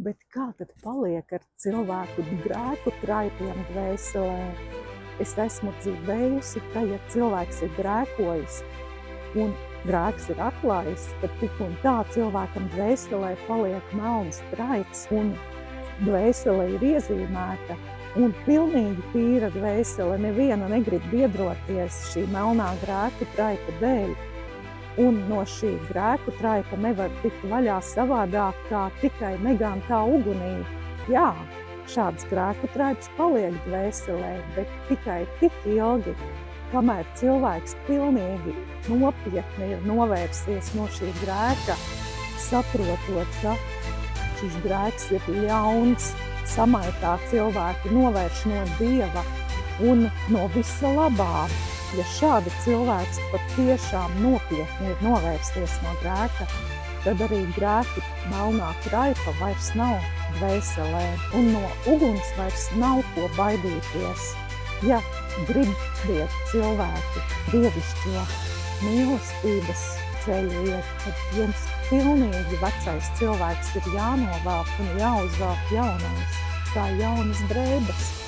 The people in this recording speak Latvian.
Bet kā tad paliek ar cilvēku grēku traipiem dvēselē? Es esmu dzirdējusi, ka ja cilvēks ir grēkojis un grēks ir atklājis, tad tik un tā cilvēkam dvēselē paliek melns traips un dvēsele ir iezīmēta un pilnīgi tīra dvēsele. Neviena negrib biedroties šī melnā grēku traipa dēļ. Un no šī grēku traipa nevar tikt vaļā savādāk kā tikai negantā ugunī. Jā, šāds grēku traips paliek dvēselē, bet tikai tik ilgi, kamēr cilvēks pilnīgi nopietni ir novērsies no šī grēka, saprotot, ka šis grēks ir ļauns, samaitā cilvēku novērš no Dieva un no visa labā. Ja šādi cilvēks patiešām nopietni ir novērsties no grēka, tad arī grēku melnā traipa vairs nav dvēselē un no uguns vairs nav ko baidīties. Ja gribiet cilvēki dievišķo mīlestības ceļu iet, tad jums pilnīgi vecais cilvēks ir jānovelk un jāuzvelk jaunais, kā jaunas drēbes.